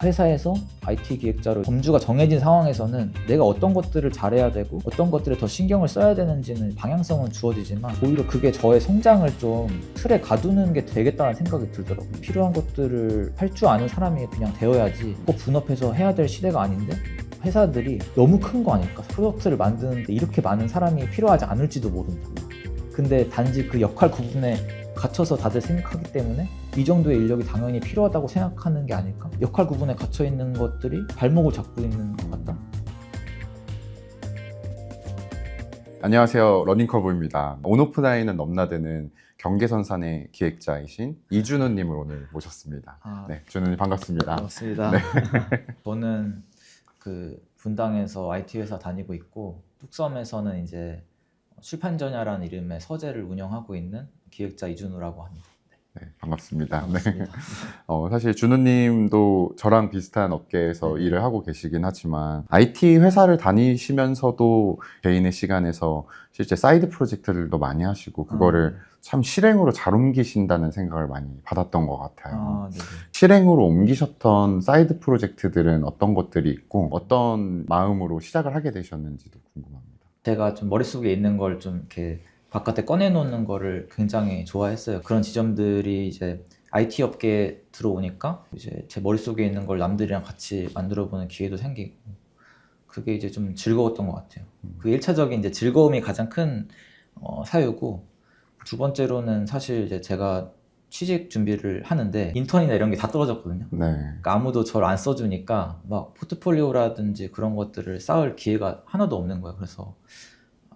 회사에서 IT 기획자로 범주가 정해진 상황에서는 내가 어떤 것들을 잘해야 되고 어떤 것들에 더 신경을 써야 되는지는 방향성은 주어지지만 오히려 그게 저의 성장을 좀 틀에 가두는 게 되겠다는 생각이 들더라고요. 필요한 것들을 할 줄 아는 사람이 그냥 되어야지 꼭 분업해서 해야 될 시대가 아닌데 회사들이 너무 큰 거 아닐까? 프로덕트를 만드는데 이렇게 많은 사람이 필요하지 않을지도 모른다. 근데 단지 그 역할 구분에 갇혀서 다들 생각하기 때문에 이 정도의 인력이 당연히 필요하다고 생각하는 게 아닐까? 역할 구분에 갇혀 있는 것들이 발목을 잡고 있는 것 같다. 안녕하세요, 러닝커브입니다. 온오프라인은 넘나드는 경계선산의 기획자이신 이준우님을 오늘 모셨습니다. 네, 준우님 반갑습니다. 반갑습니다. 네. 저는 그 분당에서 IT 회사 다니고 있고 뚝섬에서는 이제 출판전야라는 이름의 서재를 운영하고 있는 기획자 이준우라고 합니다. 네, 반갑습니다. 반갑습니다. 네. 사실 준우님도 저랑 비슷한 업계에서 네. 일을 하고 계시긴 하지만 IT 회사를 다니시면서도 개인의 시간에서 실제 사이드 프로젝트들도 많이 하시고 그거를 참 실행으로 잘 옮기신다는 생각을 많이 받았던 것 같아요. 네네. 실행으로 옮기셨던 사이드 프로젝트들은 어떤 것들이 있고 어떤 마음으로 시작을 하게 되셨는지도 궁금합니다. 제가 좀 머릿속에 있는 걸 좀 이렇게 바깥에 꺼내놓는 거를 굉장히 좋아했어요. 그런 지점들이 이제 IT 업계에 들어오니까 이제 제 머릿속에 있는 걸 남들이랑 같이 만들어보는 기회도 생기고 그게 이제 좀 즐거웠던 것 같아요. 그 1차적인 이제 즐거움이 가장 큰 사유고 두 번째로는 사실 이제 제가 취직 준비를 하는데 인턴이나 이런 게 다 떨어졌거든요. 네. 그러니까 아무도 저를 안 써주니까 막 포트폴리오라든지 그런 것들을 쌓을 기회가 하나도 없는 거예요. 그래서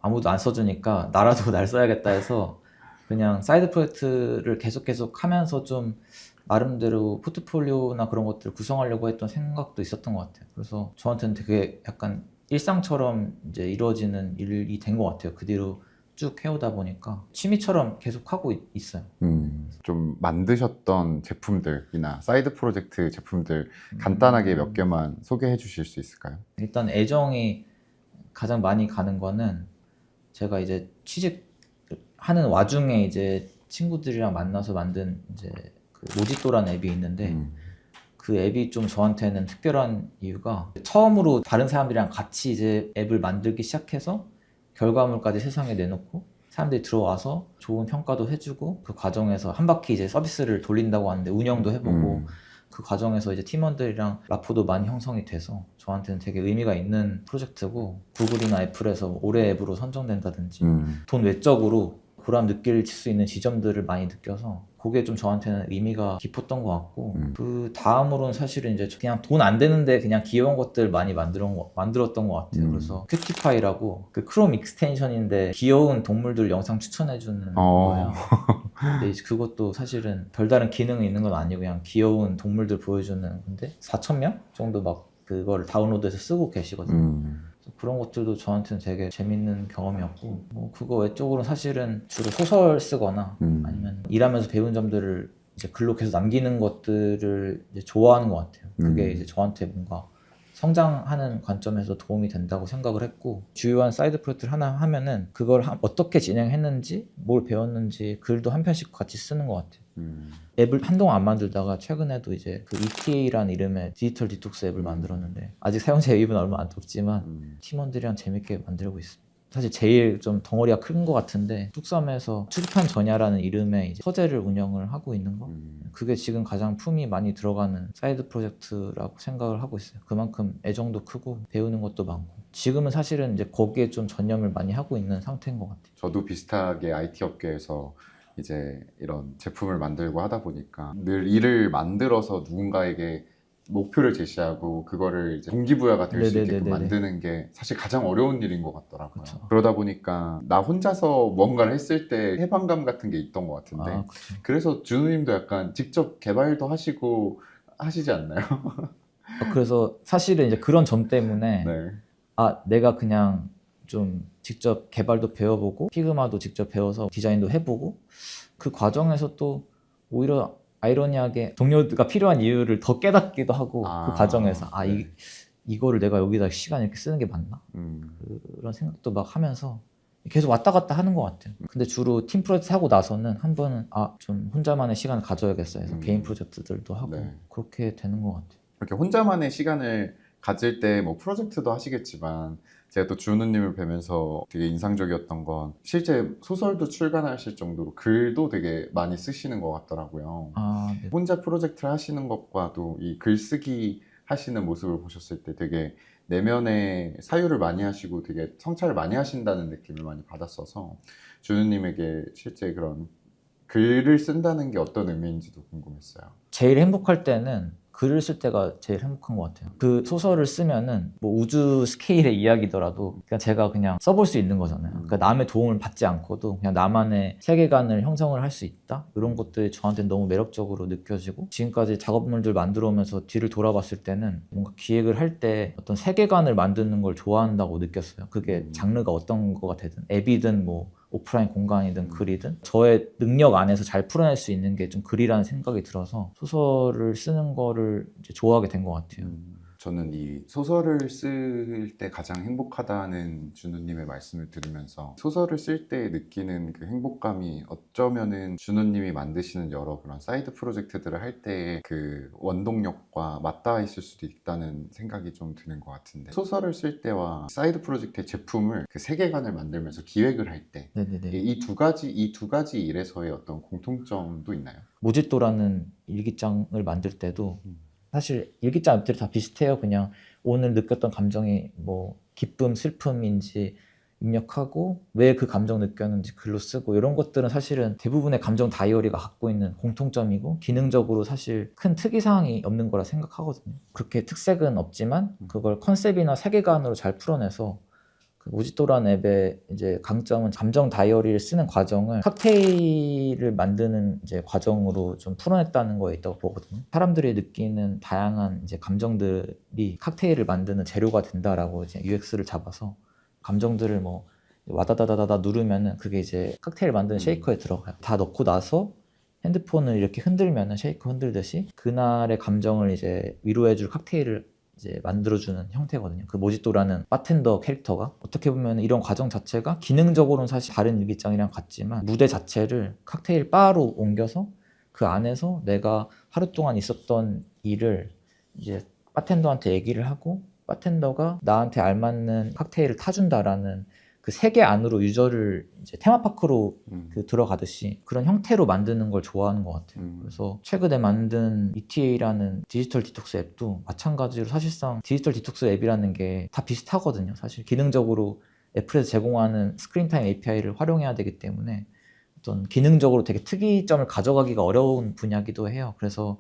아무도 안 써주니까 나라도 날 써야겠다 해서 그냥 사이드 프로젝트를 계속 하면서 좀 나름대로 포트폴리오나 그런 것들을 구성하려고 했던 생각도 있었던 것 같아요. 그래서 저한테는 되게 약간 일상처럼 이제 이루어지는 일이 된 것 같아요. 그 뒤로 쭉 해오다 보니까 취미처럼 계속 하고 있어요. 좀 만드셨던 제품들이나 사이드 프로젝트 제품들 간단하게 몇 개만 소개해 주실 수 있을까요? 일단 애정이 가장 많이 가는 거는 제가 이제 취직하는 와중에 이제 친구들이랑 만나서 만든 이제 그 모지또라는 앱이 있는데 그 앱이 좀 저한테는 특별한 이유가 처음으로 다른 사람들이랑 같이 이제 앱을 만들기 시작해서 결과물까지 세상에 내놓고 사람들이 들어와서 좋은 평가도 해주고 그 과정에서 한 바퀴 이제 서비스를 돌린다고 하는데 운영도 해보고 그 과정에서 이제 팀원들이랑 라포도 많이 형성이 돼서 저한테는 되게 의미가 있는 프로젝트고 구글이나 애플에서 올해 앱으로 선정된다든지 돈 외적으로 보람 느낄 수 있는 지점들을 많이 느껴서 그게 좀 저한테는 의미가 깊었던 것 같고 그 다음으로는 사실은 이제 그냥 돈 안 되는데 그냥 귀여운 것들 많이 만들었던 것 같아요. 그래서 큐티파이라고 그 크롬 익스텐션인데 귀여운 동물들 영상 추천해주는 거예요. 근데 이제 그것도 사실은 별다른 기능이 있는 건 아니고 그냥 귀여운 동물들 보여주는 건데 4,000명 정도 막 그거를 다운로드해서 쓰고 계시거든요. 그런 것들도 저한테는 되게 재밌는 경험이었고 뭐 그거 외적으로는 사실은 주로 소설 쓰거나 아니면 일하면서 배운 점들을 이제 글로 계속 남기는 것들을 이제 좋아하는 것 같아요. 그게 이제 저한테 뭔가 성장하는 관점에서 도움이 된다고 생각을 했고 주요한 사이드 프로젝트를 하나 하면은 그걸 어떻게 진행했는지 뭘 배웠는지 글도 한 편씩 같이 쓰는 것 같아요. 앱을 한동안 안 만들다가 최근에도 이제 그 ETA라는 이름의 디지털 디톡스 앱을 만들었는데 아직 사용자 유입은 얼마 안 됐지만 팀원들이랑 재밌게 만들고 있습니다. 사실 제일 좀 덩어리가 큰 것 같은데 뚝섬에서 출판전야라는 이름의 이제 서재를 운영을 하고 있는 거 그게 지금 가장 품이 많이 들어가는 사이드 프로젝트라고 생각을 하고 있어요. 그만큼 애정도 크고 배우는 것도 많고 지금은 사실은 이제 거기에 좀 전념을 많이 하고 있는 상태인 것 같아요. 저도 비슷하게 IT 업계에서 이제 이런 제품을 만들고 하다 보니까 늘 일을 만들어서 누군가에게 목표를 제시하고 그거를 이제 동기부여가 될 수 있게끔 만드는 게 사실 가장 어려운 일인 것 같더라고요. 그쵸. 그러다 보니까 나 혼자서 뭔가를 했을 때 해방감 같은 게 있던 것 같은데 그래서 준우님도 약간 직접 개발도 하시고 하시지 않나요? 그래서 사실은 이제 그런 점 때문에 네. 내가 그냥 좀 직접 개발도 배워보고 피그마도 직접 배워서 디자인도 해보고 그 과정에서 또 오히려 아이러니하게 동료가 필요한 이유를 더 깨닫기도 하고 그 과정에서 네. 이거를 내가 여기다 시간 이렇게 쓰는 게 맞나? 그런 생각도 막 하면서 계속 왔다 갔다 하는 것 같아요. 근데 주로 팀 프로젝트 하고 나서는 한 번은 좀 혼자만의 시간을 가져야겠어 해서 개인 프로젝트들도 하고 그렇게 되는 것 같아요. 이렇게 혼자만의 시간을 가질 때 뭐 프로젝트도 하시겠지만 제가 또 준우님을 뵈면서 되게 인상적이었던 건 실제 소설도 출간하실 정도로 글도 되게 많이 쓰시는 것 같더라고요. 아, 네. 혼자 프로젝트를 하시는 것과도 이 글쓰기 하시는 모습을 보셨을 때 되게 내면의 사유를 많이 하시고 되게 성찰을 많이 하신다는 느낌을 많이 받았어서 준우님에게 실제 그런 글을 쓴다는 게 어떤 의미인지도 궁금했어요. 제일 행복할 때는 글을 쓸 때가 제일 행복한 것 같아요. 그 소설을 쓰면은 뭐 우주 스케일의 이야기더라도 그냥 제가 그냥 써볼 수 있는 거잖아요. 그러니까 남의 도움을 받지 않고도 그냥 나만의 세계관을 형성을 할 수 있다? 이런 것들이 저한테는 너무 매력적으로 느껴지고 지금까지 작업물들 만들어 오면서 뒤를 돌아봤을 때는 뭔가 기획을 할 때 어떤 세계관을 만드는 걸 좋아한다고 느꼈어요. 그게 장르가 어떤 거가 되든 앱이든 뭐 오프라인 공간이든 글이든 저의 능력 안에서 잘 풀어낼 수 있는 게 좀 글이라는 생각이 들어서 소설을 쓰는 거를 이제 좋아하게 된 것 같아요. 저는 이 소설을 쓸 때 가장 행복하다는 준우님의 말씀을 들으면서 소설을 쓸 때 느끼는 그 행복감이 어쩌면은 준우님이 만드시는 여러 그런 사이드 프로젝트들을 할 때의 그 원동력과 맞닿아 있을 수도 있다는 생각이 좀 드는 것 같은데 소설을 쓸 때와 사이드 프로젝트의 제품을 그 세계관을 만들면서 기획을 할 때 네네네. 이 두 가지 일에서의 어떤 공통점도 있나요? 모지또라는 일기장을 만들 때도 사실 일기장 앱들이 다 비슷해요. 그냥 오늘 느꼈던 감정이 뭐 기쁨, 슬픔인지 입력하고 왜 그 감정 느꼈는지 글로 쓰고 이런 것들은 사실은 대부분의 감정 다이어리가 갖고 있는 공통점이고 기능적으로 사실 큰 특이사항이 없는 거라 생각하거든요. 그렇게 특색은 없지만 그걸 컨셉이나 세계관으로 잘 풀어내서 그 모지또라는 앱의 이제 강점은 감정 다이어리를 쓰는 과정을 칵테일을 만드는 이제 과정으로 좀 풀어냈다는 거에 있다고 보거든요. 사람들이 느끼는 다양한 이제 감정들이 칵테일을 만드는 재료가 된다라고 이제 UX를 잡아서 감정들을 뭐 와다다다다다 누르면은 그게 이제 칵테일 만드는 쉐이커에 들어가요. 다 넣고 나서 핸드폰을 이렇게 흔들면은 쉐이커 흔들듯이 그날의 감정을 이제 위로해줄 kak테일을 이제 만들어주는 형태거든요. 그 모지또라는 바텐더 캐릭터가 어떻게 보면 이런 과정 자체가 기능적으로는 사실 다른 일기장이랑 같지만 무대 자체를 칵테일 바로 옮겨서 그 안에서 내가 하루 동안 있었던 일을 이제 바텐더한테 얘기를 하고 바텐더가 나한테 알맞는 칵테일을 타준다라는 그 세계 안으로 유저를 이제 테마파크로 그 들어가듯이 그런 형태로 만드는 걸 좋아하는 것 같아요. 그래서 최근에 만든 ETA라는 디지털 디톡스 앱도 마찬가지로 사실상 디지털 디톡스 앱이라는 게 다 비슷하거든요. 사실 기능적으로 애플에서 제공하는 스크린타임 API를 활용해야 되기 때문에 어떤 기능적으로 되게 특이점을 가져가기가 어려운 분야기도 해요. 그래서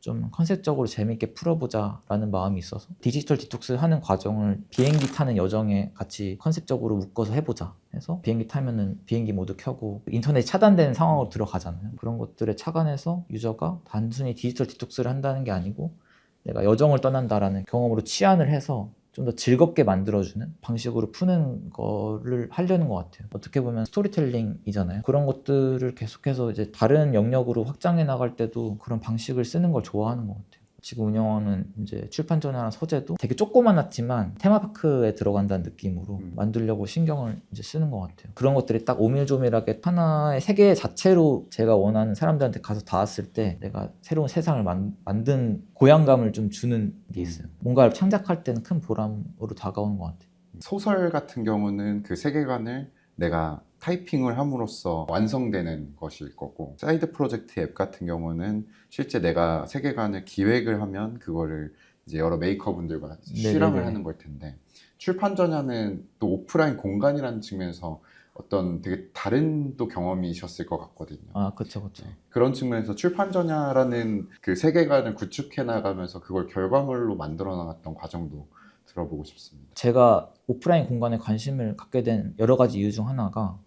좀 컨셉적으로 재밌게 풀어보자 라는 마음이 있어서 디지털 디톡스 하는 과정을 비행기 타는 여정에 같이 컨셉적으로 묶어서 해보자 해서 비행기 타면은 비행기 모드 켜고 인터넷이 차단된 상황으로 들어가잖아요. 그런 것들에 착안해서 유저가 단순히 디지털 디톡스를 한다는 게 아니고 내가 여정을 떠난다라는 경험으로 치환을 해서 좀 더 즐겁게 만들어주는 방식으로 푸는 거를 하려는 것 같아요. 어떻게 보면 스토리텔링이잖아요. 그런 것들을 계속해서 이제 다른 영역으로 확장해 나갈 때도 그런 방식을 쓰는 걸 좋아하는 것 같아요. 지금 운영하는 이제 출판 전화나 서재도 되게 조그만했지만 테마파크에 들어간다는 느낌으로 만들려고 신경을 이제 쓰는 것 같아요. 그런 것들이 딱 오밀조밀하게 하나의 세계 자체로 제가 원하는 사람들한테 가서 닿았을 때 내가 새로운 세상을 만든 고향감을 좀 주는 게 있어요. 뭔가를 창작할 때는 큰 보람으로 다가오는 것 같아요. 소설 같은 경우는 그 세계관을 내가 타이핑을 함으로써 완성되는 것일 거고 사이드 프로젝트 앱 같은 경우는 실제 내가 세계관을 기획을 하면 그거를 이제 여러 메이커분들과 실험을 하는 걸 텐데 출판 전야는 또 오프라인 공간이라는 측면에서 어떤 되게 다른 또 경험이셨을 것 같거든요. 아, 그렇죠. 그런 측면에서 출판 전야라는 그 세계관을 구축해 나가면서 그걸 결과물로 만들어 나갔던 과정도 들어보고 싶습니다. 제가 오프라인 공간에 관심을 갖게 된 여러 가지 이유 중 하나가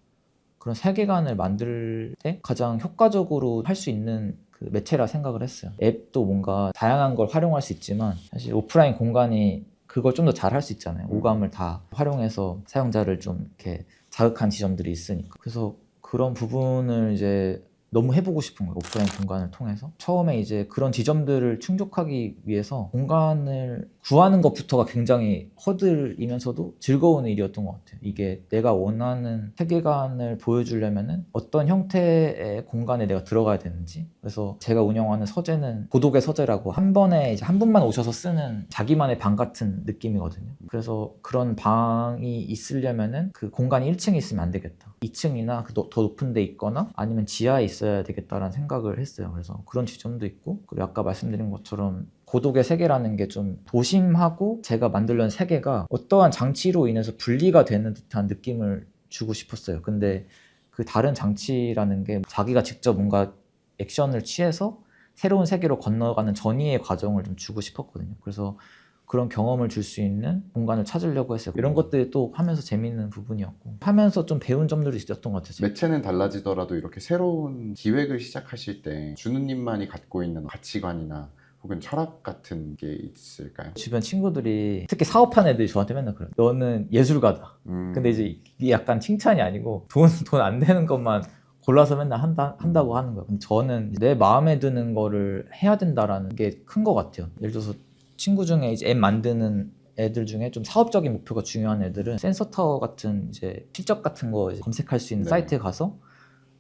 그런 세계관을 만들 때 가장 효과적으로 할 수 있는 그 매체라 생각을 했어요. 앱도 뭔가 다양한 걸 활용할 수 있지만 사실 오프라인 공간이 그걸 좀 더 잘 할 수 있잖아요. 오감을 다 활용해서 사용자를 좀 이렇게 자극한 지점들이 있으니까. 그래서 그런 부분을 이제 너무 해보고 싶은 거예요. 오프라인 공간을 통해서. 처음에 이제 그런 지점들을 충족하기 위해서 공간을 구하는 것부터가 굉장히 허들이면서도 즐거운 일이었던 것 같아요. 이게 내가 원하는 세계관을 보여주려면은 어떤 형태의 공간에 내가 들어가야 되는지. 그래서 제가 운영하는 서재는 고독의 서재라고 한 번에 이제 한 분만 오셔서 쓰는 자기만의 방 같은 느낌이거든요. 그래서 그런 방이 있으려면은 그 공간이 1층에 있으면 안 되겠다. 2층이나 더 높은 데 있거나 아니면 지하에 있어야 되겠다라는 생각을 했어요. 그래서 그런 지점도 있고, 그리고 아까 말씀드린 것처럼 고독의 세계라는 게 좀 도심하고 제가 만들려는 세계가 어떠한 장치로 인해서 분리가 되는 듯한 느낌을 주고 싶었어요. 근데 그 다른 장치라는 게 자기가 직접 뭔가 액션을 취해서 새로운 세계로 건너가는 전이의 과정을 좀 주고 싶었거든요. 그래서 그런 경험을 줄 수 있는 공간을 찾으려고 했어요. 이런 것들이 또 하면서 재밌는 부분이었고, 하면서 좀 배운 점들이 있었던 것 같아요. 매체는 달라지더라도 이렇게 새로운 기획을 시작하실 때 준우님만이 갖고 있는 가치관이나 혹은 철학 같은 게 있을까요? 주변 친구들이 특히 사업하는 애들이 저한테 맨날 그래요. 너는 예술가다. 근데 이제 이게 약간 칭찬이 아니고 돈 안 되는 것만 골라서 맨날 한다고 하는 거예요. 근데 저는 내 마음에 드는 거를 해야 된다라는 게 큰 것 같아요. 예를 들어서 친구 중에 이제 앱 만드는 애들 중에 좀 사업적인 목표가 중요한 애들은 센서 타워 같은 이제 실적 같은 거 이제 검색할 수 있는 네. 사이트에 가서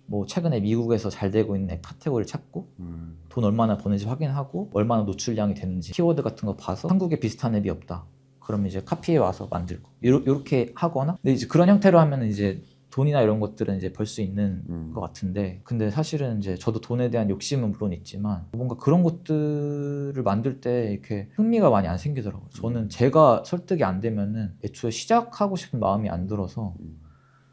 뭐 최근에 미국에서 잘 되고 있는 앱 카테고리를 찾고 돈 얼마나 버는지 확인하고 얼마나 노출량이 되는지 키워드 같은 거 봐서 한국에 비슷한 앱이 없다. 그러면 이제 카피해 와서 만들고 요렇게 하거나. 근데 이제 그런 형태로 하면 이제 돈이나 이런 것들은 이제 벌 수 있는 것 같은데, 근데 사실은 이제 저도 돈에 대한 욕심은 물론 있지만 뭔가 그런 것들을 만들 때 이렇게 흥미가 많이 안 생기더라고요. 저는 제가 설득이 안 되면은 애초에 시작하고 싶은 마음이 안 들어서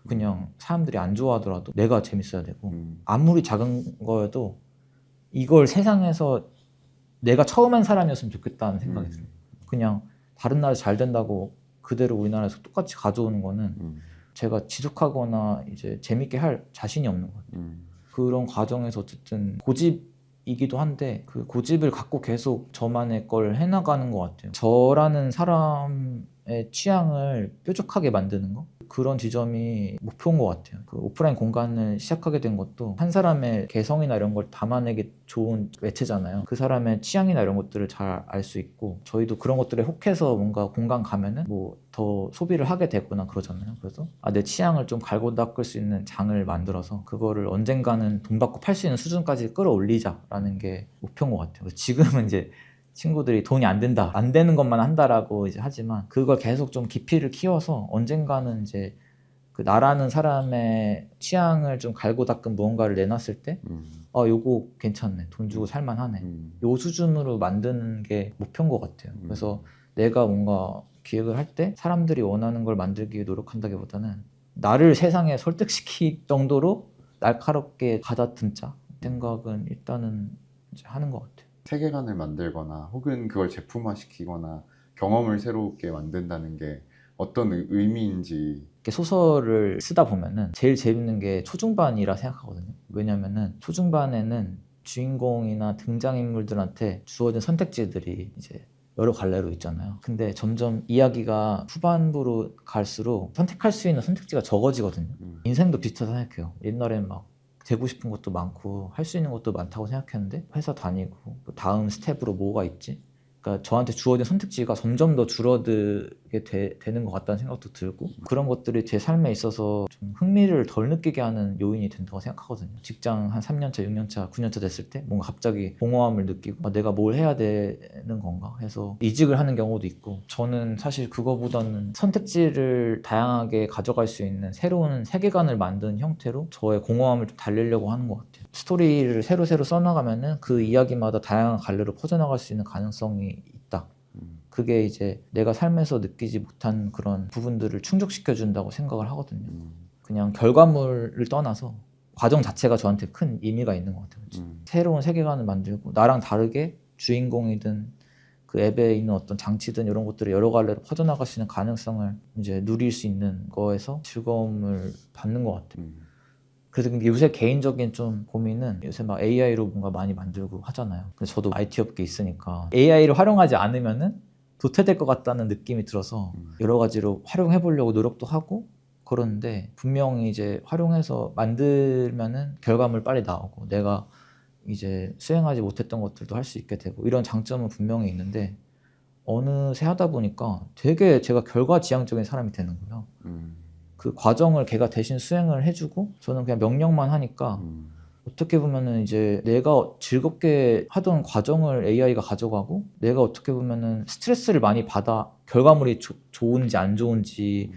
그냥 사람들이 안 좋아하더라도 내가 재밌어야 되고, 아무리 작은 거여도 이걸 세상에서 내가 처음 한 사람이었으면 좋겠다는 생각이 들어요. 그냥 다른 나라 잘 된다고 그대로 우리나라에서 똑같이 가져오는 거는 제가 지속하거나 이제 재밌게 할 자신이 없는 것 같아요. 그런 과정에서 어쨌든 고집이기도 한데 그 고집을 갖고 계속 저만의 걸 해나가는 것 같아요. 저라는 사람의 취향을 뾰족하게 만드는 거? 그런 지점이 목표인 것 같아요. 그 오프라인 공간을 시작하게 된 것도 한 사람의 개성이나 이런 걸 담아내기 좋은 매체잖아요. 그 사람의 취향이나 이런 것들을 잘 알 수 있고, 저희도 그런 것들에 혹해서 뭔가 공간 가면은 뭐 더 소비를 하게 되거나 그러잖아요. 그래서 내 취향을 좀 갈고 닦을 수 있는 장을 만들어서 그거를 언젠가는 돈 받고 팔 수 있는 수준까지 끌어올리자라는 게 목표인 것 같아요. 지금은 이제 친구들이 돈이 안 된다, 안 되는 것만 한다라고 이제 하지만 그걸 계속 좀 깊이를 키워서 언젠가는 이제 그 나라는 사람의 취향을 좀 갈고 닦은 무언가를 내놨을 때 요거 괜찮네, 돈 주고 살만하네, 요 수준으로 만드는 게 목표인 것 같아요. 그래서 내가 뭔가 기획을 할 때 사람들이 원하는 걸 만들기 위해 노력한다기보다는 나를 세상에 설득시킬 정도로 날카롭게 가다듬자 생각은 일단은 이제 하는 것 같아요. 세계관을 만들거나 혹은 그걸 제품화시키거나 경험을 새롭게 만든다는 게 어떤 의미인지. 이렇게 소설을 쓰다 보면은 제일 재밌는 게 초중반이라 생각하거든요. 왜냐면은 초중반에는 주인공이나 등장인물들한테 주어진 선택지들이 이제 여러 갈래로 있잖아요. 근데 점점 이야기가 후반부로 갈수록 선택할 수 있는 선택지가 적어지거든요. 인생도 비슷하다 생각해요. 옛날엔 막 되고 싶은 것도 많고 할 수 있는 것도 많다고 생각했는데 회사 다니고 또 다음 스텝으로 뭐가 있지? 그러니까 저한테 주어진 선택지가 점점 더 줄어들게 되는 것 같다는 생각도 들고, 그런 것들이 제 삶에 있어서 좀 흥미를 덜 느끼게 하는 요인이 된다고 생각하거든요. 직장 한 3년차, 6년차, 9년차 됐을 때 뭔가 갑자기 공허함을 느끼고 내가 뭘 해야 되는 건가 해서 이직을 하는 경우도 있고, 저는 사실 그거보다는 선택지를 다양하게 가져갈 수 있는 새로운 세계관을 만드는 형태로 저의 공허함을 좀 달래려고 하는 것 같아요. 스토리를 새로 써나가면은 그 이야기마다 다양한 갈래로 퍼져나갈 수 있는 가능성이 있다. 그게 이제 내가 삶에서 느끼지 못한 그런 부분들을 충족시켜 준다고 생각을 하거든요. 그냥 결과물을 떠나서 과정 자체가 저한테 큰 의미가 있는 것 같아요. 새로운 세계관을 만들고 나랑 다르게 주인공이든 그 앱에 있는 어떤 장치든 이런 것들이 여러 갈래로 퍼져나갈 수 있는 가능성을 이제 누릴 수 있는 거에서 즐거움을 받는 것 같아요. 그래서 근데 요새 개인적인 좀 고민은, 요새 막 AI로 뭔가 많이 만들고 하잖아요. 그래서 저도 IT 업계에 있으니까 AI를 활용하지 않으면은 도태될 것 같다는 느낌이 들어서 여러 가지로 활용해 보려고 노력도 하고, 그런데 분명히 이제 활용해서 만들면은 결과물 빨리 나오고 내가 이제 수행하지 못했던 것들도 할 수 있게 되고 이런 장점은 분명히 있는데 어느새 하다 보니까 되게 제가 결과지향적인 사람이 되는 거예요. 그 과정을 걔가 대신 수행을 해주고 저는 그냥 명령만 하니까 어떻게 보면은 이제 내가 즐겁게 하던 과정을 AI가 가져가고 내가 어떻게 보면은 스트레스를 많이 받아 결과물이 좋은지 안 좋은지에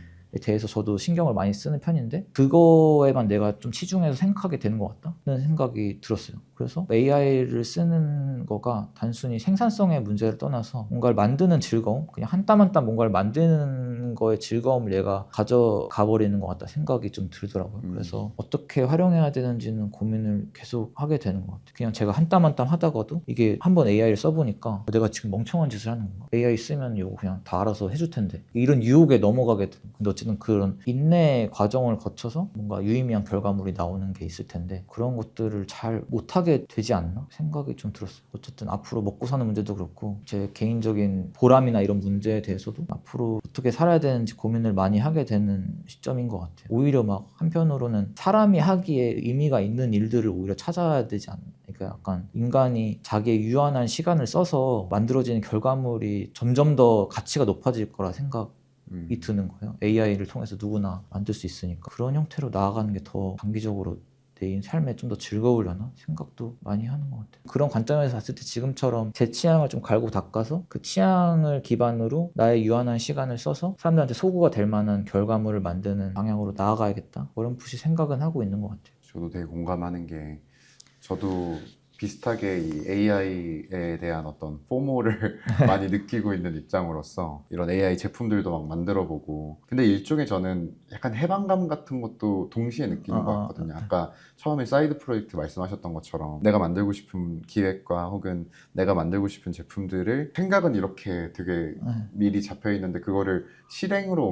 대해서 저도 신경을 많이 쓰는 편인데 그거에만 내가 좀 치중해서 생각하게 되는 것 같다는 생각이 들었어요. 그래서 AI를 쓰는 거가 단순히 생산성의 문제를 떠나서 뭔가를 만드는 즐거움, 그냥 한 땀 한 땀 뭔가를 만드는 거의 즐거움을 얘가 가져가 버리는 것 같다 생각이 좀 들더라고요. 그래서 어떻게 활용해야 되는지는 고민을 계속 하게 되는 것 같아요. 그냥 제가 한 땀 한 땀 하다가도 이게 한번 AI를 써보니까 내가 지금 멍청한 짓을 하는 건가? AI 쓰면 이거 그냥 다 알아서 해줄 텐데 이런 유혹에 넘어가게 되는. 근데 어쨌든 그런 인내 과정을 거쳐서 뭔가 유의미한 결과물이 나오는 게 있을 텐데 그런 것들을 잘 못하게 되지 않나 생각이 좀 들었어요. 어쨌든 앞으로 먹고 사는 문제도 그렇고 제 개인적인 보람이나 이런 문제에 대해서도 앞으로 어떻게 살아야 되는지 고민을 많이 하게 되는 시점인 것 같아요. 오히려 막 한편으로는 사람이 하기에 의미가 있는 일들을 오히려 찾아야 되지 않나. 그러니까 약간 인간이 자기의 유한한 시간을 써서 만들어지는 결과물이 점점 더 가치가 높아질 거라 생각이 드는 거예요. AI를 통해서 누구나 만들 수 있으니까 그런 형태로 나아가는 게 더 장기적으로 내 삶에 좀 더 즐거우려나 생각도 많이 하는 것 같아요. 그런 관점에서 봤을 때 지금처럼 제 취향을 좀 갈고 닦아서 그 취향을 기반으로 나의 유한한 시간을 써서 사람들한테 소구가 될 만한 결과물을 만드는 방향으로 나아가야겠다 어렴풋이 생각은 하고 있는 것 같아요. 저도 되게 공감하는 게 저도 비슷하게 이 AI에 대한 어떤 포모를 많이 느끼고 있는 입장으로서 이런 AI 제품들도 막 만들어보고 근데 일종의 저는 약간 해방감 같은 것도 동시에 느끼는 것 같거든요. 아까 처음에 사이드 프로젝트 말씀하셨던 것처럼 내가 만들고 싶은 기획과 혹은 내가 만들고 싶은 제품들을 생각은 이렇게 되게 미리 잡혀 있는데 그거를 실행으로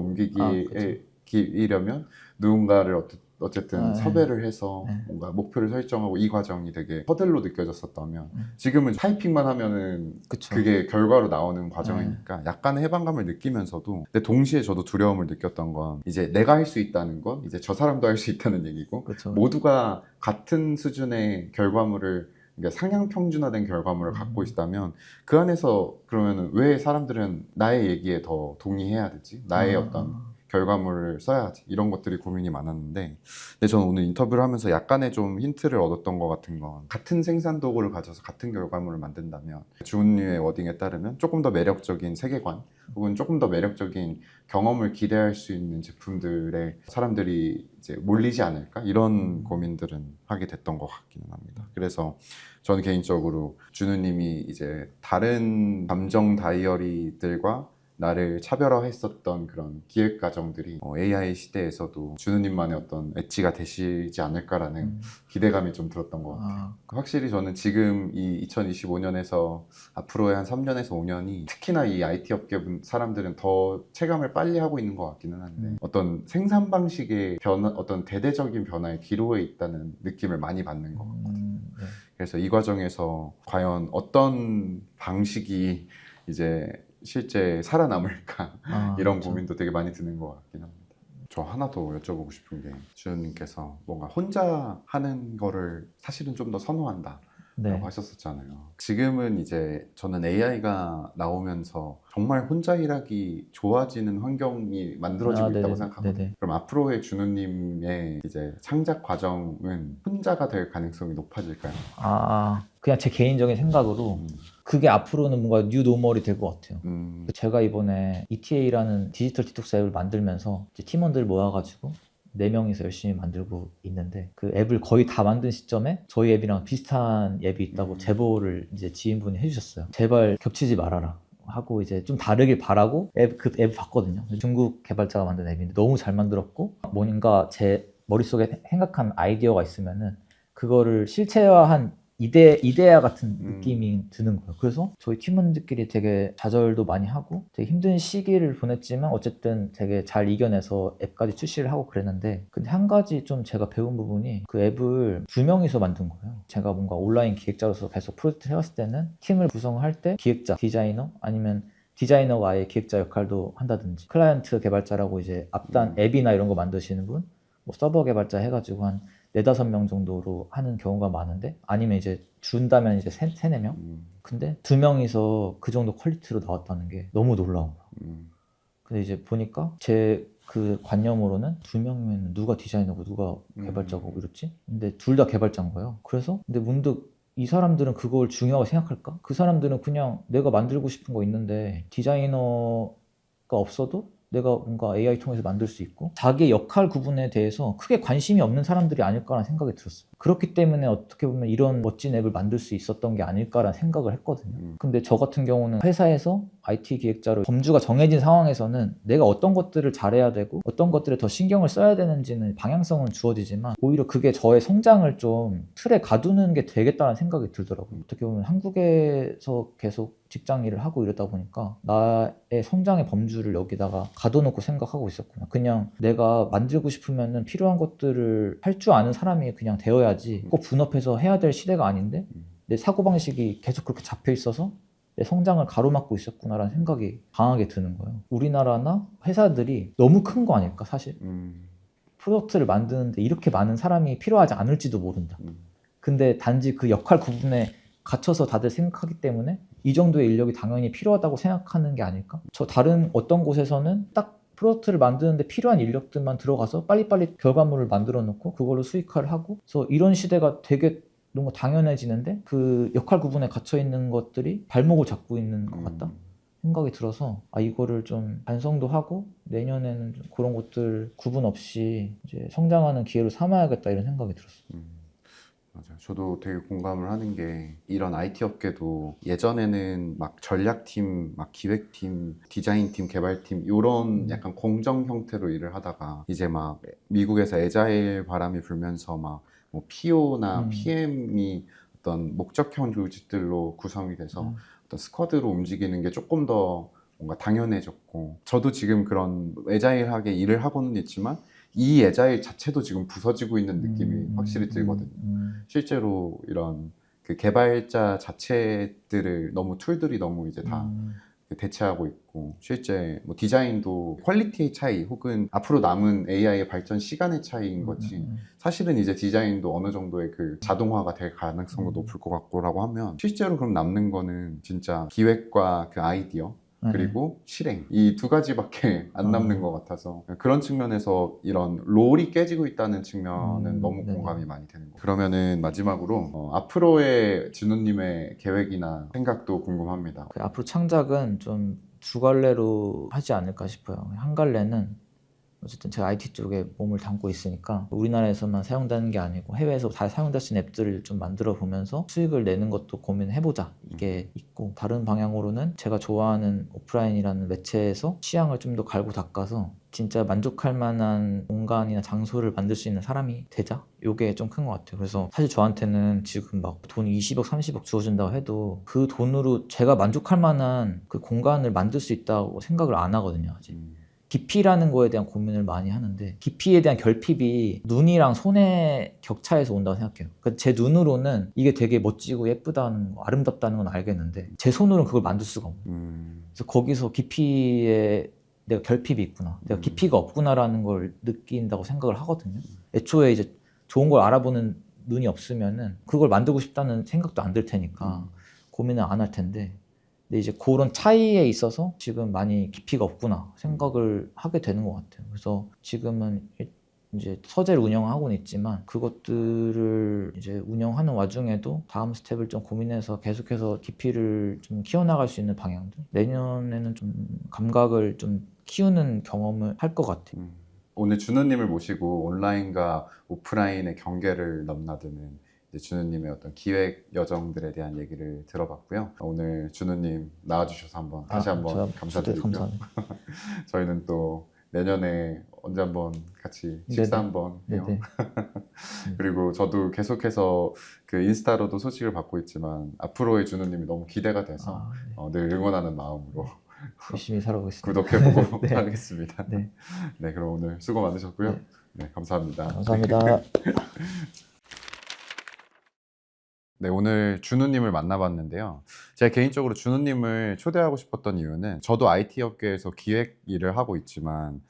옮기려면 누군가를 어쨌든 섭외를 해서 뭔가 목표를 설정하고 이 과정이 되게 허들로 느껴졌었다면 지금은 타이핑만 하면은 그쵸. 그게 결과로 나오는 과정이니까 약간의 해방감을 느끼면서도 근데 동시에 저도 두려움을 느꼈던 건 이제 내가 할 수 있다는 건 이제 저 사람도 할 수 있다는 얘기고 그쵸. 모두가 같은 수준의 결과물을 그러니까 상향 평준화된 결과물을 갖고 있다면 그 안에서 그러면 왜 사람들은 나의 얘기에 더 동의해야 되지? 나의 어떤 결과물을 써야지 이런 것들이 고민이 많았는데 근데 저는 오늘 인터뷰를 하면서 약간의 좀 힌트를 얻었던 것 같은 건 같은 생산 도구를 가져서 같은 결과물을 만든다면 주은님의 워딩에 따르면 조금 더 매력적인 세계관 혹은 조금 더 매력적인 경험을 기대할 수 있는 제품들에 사람들이 이제 몰리지 않을까 이런 고민들은 하게 됐던 것 같기는 합니다. 그래서 저는 개인적으로 준우님이 이제 다른 감정 다이어리들과 나를 차별화했었던 그런 기획 과정들이 AI 시대에서도 준우님만의 어떤 엣지가 되시지 않을까라는 기대감이 좀 들었던 것 같아요. 확실히 저는 지금 이 2025년에서 앞으로의 한 3년에서 5년이 특히나 이 IT 업계 사람들은 더 체감을 빨리 하고 있는 것 같기는 한데 어떤 생산 방식의 변화, 어떤 대대적인 변화의 기로에 있다는 느낌을 많이 받는 것 같거든요. 그래서 이 과정에서 과연 어떤 방식이 이제 실제 살아남을까 이런 그렇죠. 고민도 되게 많이 드는 것 같긴 합니다. 저 하나 더 여쭤보고 싶은 게 주현님께서 뭔가 혼자 하는 거를 사실은 좀 더 선호한다 라고 하셨었잖아요. 지금은 이제 저는 AI가 나오면서 정말 혼자 일하기 좋아지는 환경이 만들어지고 있다고 생각하거든요. 그럼 앞으로의 준우님의 이제 창작 과정은 혼자가 될 가능성이 높아질까요? 그냥 제 개인적인 생각으로 그게 앞으로는 뭔가 뉴 노멀이 될 것 같아요. 제가 이번에 ETA라는 디지털 디톡스 앱을 만들면서 이제 팀원들 모아가지고 4명이서 열심히 만들고 있는데 그 앱을 거의 다 만든 시점에 저희 앱이랑 비슷한 앱이 있다고 제보를 이제 지인분이 해주셨어요. 제발 겹치지 말아라 하고 이제 좀 다르길 바라고 그 앱을 봤거든요. 중국 개발자가 만든 앱인데 너무 잘 만들었고 뭔가 제 머릿속에 생각한 아이디어가 있으면은 그거를 실체화한 이데아 같은 느낌이 드는 거예요. 그래서 저희 팀원들끼리 되게 좌절도 많이 하고 되게 힘든 시기를 보냈지만 어쨌든 되게 잘 이겨내서 앱까지 출시를 하고 그랬는데 근데 한 가지 좀 제가 배운 부분이 그 앱을 2명이서 만든 거예요. 제가 뭔가 온라인 기획자로서 계속 프로젝트를 해왔을 때는 팀을 구성할 때 기획자, 디자이너 아니면 디자이너가 아예 기획자 역할도 한다든지 클라이언트 개발자라고 이제 앞단 앱이나 이런 거 만드시는 분, 뭐 서버 개발자 해가지고 한 4-5명 정도로 하는 경우가 많은데 아니면 이제 준다면 이제 3-4명? 근데 2명이서 그 정도 퀄리티로 나왔다는 게 너무 놀라운 거야. 근데 이제 보니까 제 그 관념으로는 2명이면 누가 디자이너고 누가 개발자고 이렇지? 근데 둘 다 개발자인 거예요. 그래서 근데 문득 이 사람들은 그걸 중요하게 생각할까? 그 사람들은 그냥 내가 만들고 싶은 거 있는데 디자이너가 없어도 내가 뭔가 AI 통해서 만들 수 있고 자기의 역할 구분에 대해서 크게 관심이 없는 사람들이 아닐까라는 생각이 들었어요. 그렇기 때문에 어떻게 보면 이런 멋진 앱을 만들 수 있었던 게 아닐까라는 생각을 했거든요. 근데 저 같은 경우는 회사에서 IT 기획자로 범주가 정해진 상황에서는 내가 어떤 것들을 잘해야 되고 어떤 것들에 더 신경을 써야 되는지는 방향성은 주어지지만 오히려 그게 저의 성장을 좀 틀에 가두는 게 되겠다는 생각이 들더라고요. 어떻게 보면 한국에서 계속 직장 일을 하고 이러다 보니까 나의 성장의 범주를 여기다가 가둬놓고 생각하고 있었구나. 그냥 내가 만들고 싶으면은 필요한 것들을 할 줄 아는 사람이 그냥 되어야지 꼭 분업해서 해야 될 시대가 아닌데 내 사고방식이 계속 그렇게 잡혀 있어서 내 성장을 가로막고 있었구나라는 생각이 강하게 드는 거예요. 우리나라나 회사들이 너무 큰 거 아닐까 사실? 프로덕트를 만드는데 이렇게 많은 사람이 필요하지 않을지도 모른다. 근데 단지 그 역할 구분에 갇혀서 다들 생각하기 때문에 이 정도의 인력이 당연히 필요하다고 생각하는 게 아닐까? 저 다른 어떤 곳에서는 딱 프로덕트를 만드는데 필요한 인력들만 들어가서 빨리빨리 결과물을 만들어 놓고 그걸로 수익화를 하고 그래서 이런 시대가 되게 너무 당연해지는데 그 역할 구분에 갇혀 있는 것들이 발목을 잡고 있는 것 같다 생각이 들어서 아 이거를 좀 반성도 하고 내년에는 좀 그런 것들 구분 없이 이제 성장하는 기회로 삼아야겠다 이런 생각이 들었어요. 맞아요. 저도 되게 공감을 하는 게 이런 IT 업계도 예전에는 막 전략팀, 막 기획팀, 디자인팀, 개발팀 이런 약간 공정 형태로 일을 하다가 이제 막 미국에서 애자일 바람이 불면서 막 뭐 PO나 PM이 어떤 목적형 조직들로 구성이 돼서 어떤 스쿼드로 움직이는 게 조금 더 뭔가 당연해졌고 저도 지금 그런 애자일하게 일을 하고는 있지만 이 애자일 자체도 지금 부서지고 있는 느낌이 확실히 들거든요. 실제로 이런 그 개발자 자체들을 너무 툴들이 너무 이제 다 대체하고 있고 실제 뭐 디자인도 퀄리티의 차이 혹은 앞으로 남은 AI의 발전 시간의 차이인 거지 사실은 이제 디자인도 어느 정도의 그 자동화가 될 가능성도 높을 것 같고라고 하면 실제로 그럼 남는 거는 진짜 기획과 그 아이디어 그리고 실행 이 두 가지밖에 안 남는 것 같아서 그런 측면에서 이런 롤이 깨지고 있다는 측면은 너무 공감이 많이 되는 것 같아요. 그러면은 마지막으로 앞으로의 진우님의 계획이나 생각도 궁금합니다. 그 앞으로 창작은 좀 두 갈래로 하지 않을까 싶어요. 한 갈래는 어쨌든 제가 IT 쪽에 몸을 담고 있으니까 우리나라에서만 사용되는 게 아니고 해외에서 다 사용될 수 있는 앱들을 좀 만들어 보면서 수익을 내는 것도 고민해보자 이게 있고 다른 방향으로는 제가 좋아하는 오프라인이라는 매체에서 취향을 좀 더 갈고 닦아서 진짜 만족할 만한 공간이나 장소를 만들 수 있는 사람이 되자 이게 좀 큰 것 같아요. 그래서 사실 저한테는 지금 막 돈 20억 30억 주어진다고 해도 그 돈으로 제가 만족할 만한 그 공간을 만들 수 있다고 생각을 안 하거든요 아직. 깊이라는 거에 대한 고민을 많이 하는데 깊이에 대한 결핍이 눈이랑 손의 격차에서 온다고 생각해요. 그러니까 제 눈으로는 이게 되게 멋지고 예쁘다는 거, 아름답다는 건 알겠는데 제 손으로는 그걸 만들 수가 없어요. 그래서 거기서 깊이에 내가 결핍이 있구나, 내가 깊이가 없구나라는 걸 느낀다고 생각을 하거든요. 애초에 이제 좋은 걸 알아보는 눈이 없으면은 그걸 만들고 싶다는 생각도 안 들 테니까 고민을 안 할 텐데 근데 이제 그런 차이에 있어서 지금 많이 깊이가 없구나 생각을 하게 되는 것 같아요. 그래서 지금은 이제 서재를 운영하고는 있지만 그것들을 이제 운영하는 와중에도 다음 스텝을 좀 고민해서 계속해서 깊이를 좀 키워나갈 수 있는 방향들 내년에는 좀 감각을 좀 키우는 경험을 할 것 같아요. 오늘 준우님을 모시고 온라인과 오프라인의 경계를 넘나드는 이제 준우님의 어떤 기획 여정들에 대한 얘기를 들어봤고요. 오늘 준우님 나와주셔서 다시 한번 감사드리고요. 감사합니다. 저희는 또 내년에 언제 한번 같이 식사 한번 해요. 그리고 저도 계속해서 그 인스타로도 소식을 받고 있지만 앞으로의 준우님이 너무 기대가 돼서 늘 응원하는 마음으로 열심히 살아보겠습니다. 구독해보고 하겠습니다. 네. 네, 그럼 오늘 수고 많으셨고요. 네, 감사합니다. 감사합니다. 네, 오늘 준우님을 만나봤는데요. 제가 개인적으로 준우님을 초대하고 싶었던 이유는 저도 IT 업계에서 기획 일을 하고 있지만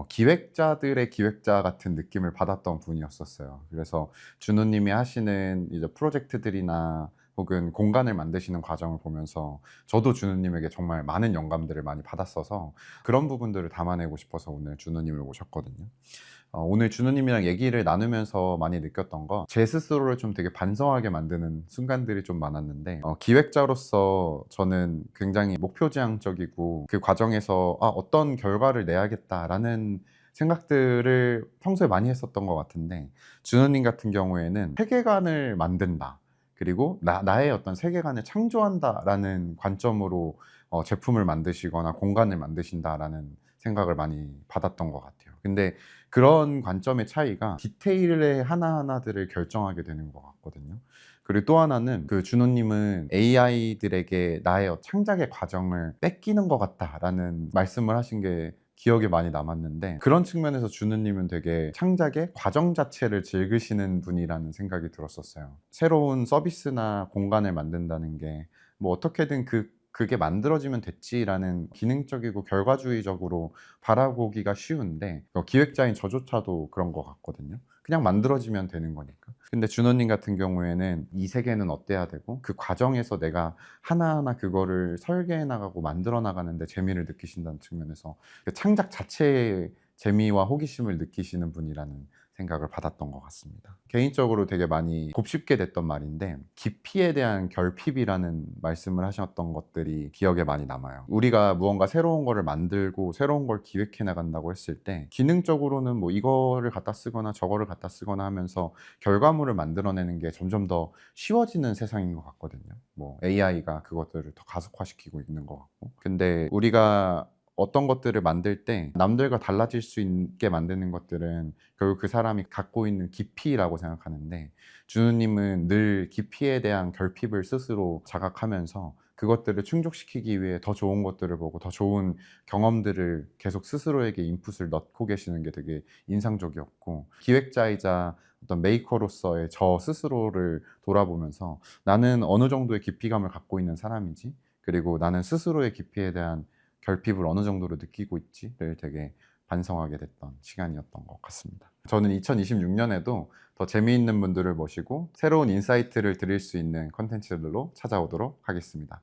기획자들의 기획자 같은 느낌을 받았던 분이었었어요. 그래서 준우님이 하시는 이제 프로젝트들이나 혹은 공간을 만드시는 과정을 보면서 저도 준우님에게 정말 많은 영감들을 많이 받았어서 그런 부분들을 담아내고 싶어서 오늘 준우님을 모셨거든요. 오늘 준우님이랑 얘기를 나누면서 많이 느꼈던 거, 제 스스로를 좀 되게 반성하게 만드는 순간들이 좀 많았는데, 기획자로서 저는 굉장히 목표지향적이고 그 과정에서 어떤 결과를 내야겠다라는 생각들을 평소에 많이 했었던 것 같은데, 준우님 같은 경우에는 세계관을 만든다, 그리고 나의 어떤 세계관을 창조한다라는 관점으로 제품을 만드시거나 공간을 만드신다라는 생각을 많이 받았던 것 같아요. 근데 그런 관점의 차이가 디테일의 하나하나들을 결정하게 되는 것 같거든요. 그리고 또 하나는 그 준호님은 AI들에게 나의 창작의 과정을 뺏기는 것 같다라는 말씀을 하신 게 기억에 많이 남았는데, 그런 측면에서 준우님은 되게 창작의 과정 자체를 즐기시는 분이라는 생각이 들었었어요. 새로운 서비스나 공간을 만든다는 게 뭐 어떻게든 그게 만들어지면 됐지라는 기능적이고 결과주의적으로 바라보기가 쉬운데, 기획자인 저조차도 그런 것 같거든요. 그냥 만들어지면 되는 거니까. 근데 준호님 같은 경우에는 이 세계는 어때야 되고 그 과정에서 내가 하나하나 그거를 설계해 나가고 만들어 나가는데 재미를 느끼신다는 측면에서 그 창작 자체의 재미와 호기심을 느끼시는 분이라는 생각을 받았던 것 같습니다. 개인적으로 되게 많이 곱씹게 됐던 말인데, 깊이에 대한 결핍이라는 말씀을 하셨던 것들이 기억에 많이 남아요. 우리가 무언가 새로운 거를 만들고 새로운 걸 기획해 나간다고 했을 때 기능적으로는 뭐 이거를 갖다 쓰거나 저거를 갖다 쓰거나 하면서 결과물을 만들어내는 게 점점 더 쉬워지는 세상인 것 같거든요. 뭐 AI가 그것들을 더 가속화시키고 있는 것 같고. 근데 우리가 어떤 것들을 만들 때 남들과 달라질 수 있게 만드는 것들은 결국 그 사람이 갖고 있는 깊이라고 생각하는데, 준우님은 늘 깊이에 대한 결핍을 스스로 자각하면서 그것들을 충족시키기 위해 더 좋은 것들을 보고 더 좋은 경험들을 계속 스스로에게 인풋을 넣고 계시는 게 되게 인상적이었고, 기획자이자 어떤 메이커로서의 저 스스로를 돌아보면서 나는 어느 정도의 깊이감을 갖고 있는 사람이지, 그리고 나는 스스로의 깊이에 대한 결핍을 어느 정도로 느끼고 있지를 되게 반성하게 됐던 시간이었던 것 같습니다. 저는 2026년에도 더 재미있는 분들을 모시고 새로운 인사이트를 드릴 수 있는 컨텐츠들로 찾아오도록 하겠습니다.